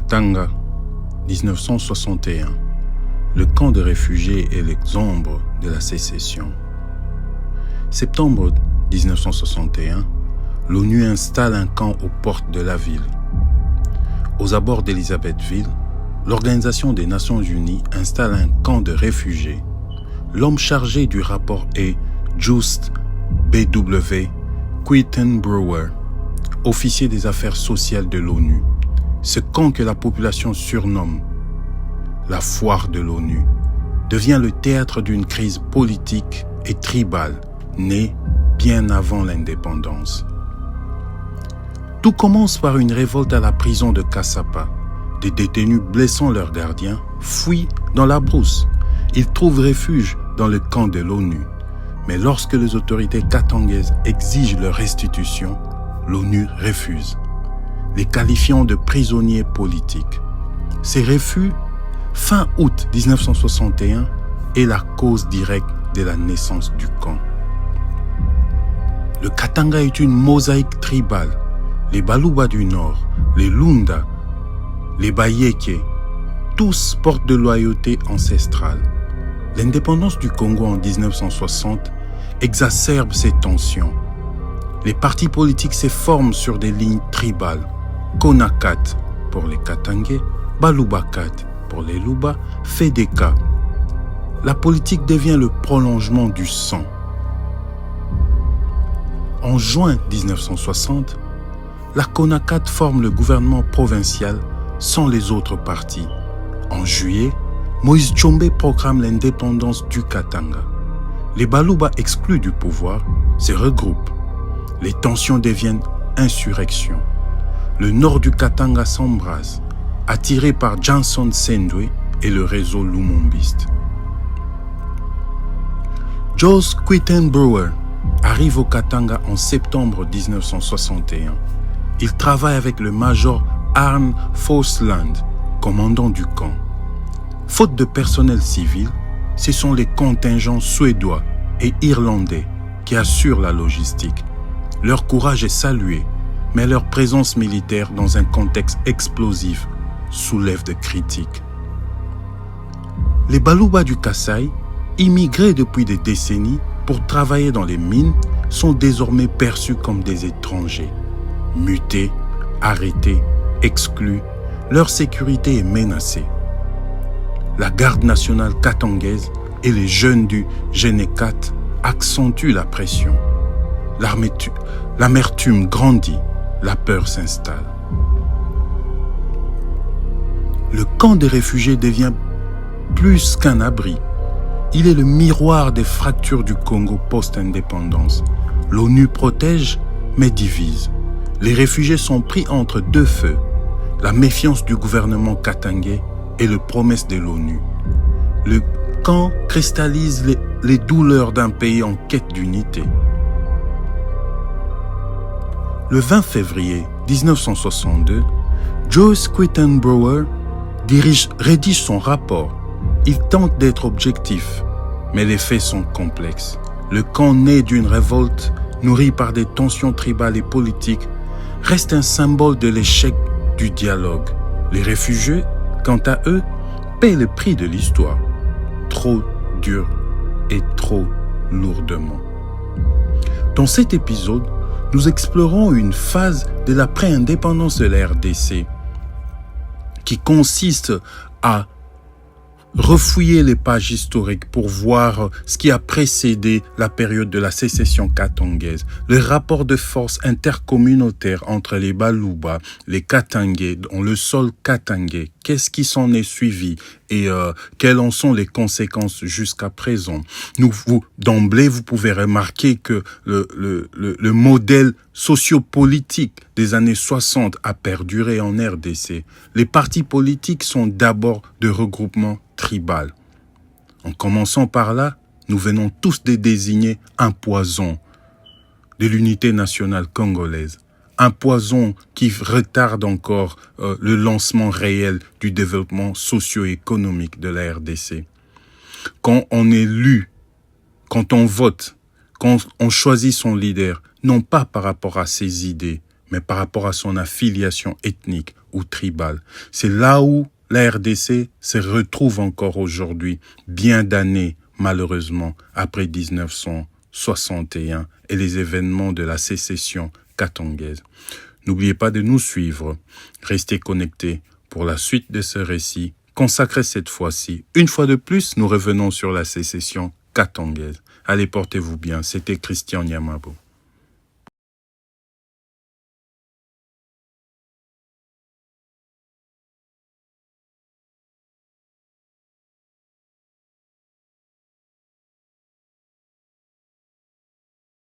Katanga, 1961. Le camp de réfugiés et les ombres de la sécession. Septembre 1961, l'ONU installe un camp aux portes de la ville. Aux abords d'Elisabethville, l'Organisation des Nations Unies installe un camp de réfugiés. L'homme chargé du rapport est Just B.W. Quittenbrower, officier des affaires sociales de l'ONU. Ce camp que la population surnomme la foire de l'ONU devient le théâtre d'une crise politique et tribale née bien avant l'indépendance. Tout commence par une révolte à la prison de Cassapa. Des détenus blessant leurs gardiens fuient dans la brousse. Ils trouvent refuge dans le camp de l'ONU. Mais lorsque les autorités katangaises exigent leur restitution, l'ONU refuse, les qualifiant de prisonniers politiques. Ces refus, fin août 1961, est la cause directe de la naissance du camp. Le Katanga est une mosaïque tribale. Les Baluba du Nord, les Lunda, les Bayeke, tous portent de loyauté ancestrale. L'indépendance du Congo en 1960 exacerbe ces tensions. Les partis politiques se forment sur des lignes tribales. Konakat pour les Katangais, Balubakat pour les Luba, Fedeka. La politique devient le prolongement du sang. En juin 1960, la Konakat forme le gouvernement provincial sans les autres partis. En juillet, Moïse Tshombe proclame l'indépendance du Katanga. Les Baluba exclus du pouvoir se regroupent. Les tensions deviennent insurrection. Le nord du Katanga s'embrase, attiré par Johnson Sendwe et le réseau lumumbiste. Jos Quittenbrower arrive au Katanga en septembre 1961. Il travaille avec le major Arne Forsland, commandant du camp. Faute de personnel civil, ce sont les contingents suédois et irlandais qui assurent la logistique. Leur courage est salué, mais leur présence militaire dans un contexte explosif soulève des critiques. Les Baluba du Kasaï, immigrés depuis des décennies pour travailler dans les mines, sont désormais perçus comme des étrangers. Mutés, arrêtés, exclus, leur sécurité est menacée. La garde nationale katangaise et les jeunes du Génékat accentuent la pression. L'amertume grandit, la peur s'installe. Le camp des réfugiés devient plus qu'un abri. Il est le miroir des fractures du Congo post-indépendance. L'ONU protège, mais divise. Les réfugiés sont pris entre deux feux, la méfiance du gouvernement katangais et les promesses de l'ONU. Le camp cristallise les douleurs d'un pays en quête d'unité. Le 20 février 1962, Joyce Quittenbrower rédige son rapport. Il tente d'être objectif, mais les faits sont complexes. Le camp né d'une révolte nourrie par des tensions tribales et politiques reste un symbole de l'échec du dialogue. Les réfugiés, quant à eux, paient le prix de l'histoire. Trop dur et trop lourdement. Dans cet épisode, nous explorons une phase de la pré-indépendance de la RDC qui consiste à refouiller les pages historiques pour voir ce qui a précédé la période de la sécession katangaise, le rapport de force intercommunautaire entre les Baluba, les Katangais, dans le sol katangais, qu'est-ce qui s'en est suivi et quelles en sont les conséquences jusqu'à présent. D'emblée, vous pouvez remarquer que le modèle sociopolitique des années 60 a perduré en RDC. Les partis politiques sont d'abord de regroupement tribal. En commençant par là, nous venons tous de désigner un poison de l'unité nationale congolaise. Un poison qui retarde encore le lancement réel du développement socio-économique de la RDC. Quand on est élu, quand on vote, quand on choisit son leader, non pas par rapport à ses idées, mais par rapport à son affiliation ethnique ou tribal. C'est là où la RDC se retrouve encore aujourd'hui, bien d'années, malheureusement, après 1961 et les événements de la sécession katongaise. N'oubliez pas de nous suivre. Restez connectés pour la suite de ce récit, consacré cette fois-ci. Une fois de plus, nous revenons sur la sécession katongaise. Allez, portez-vous bien. C'était Christian Nyamabo.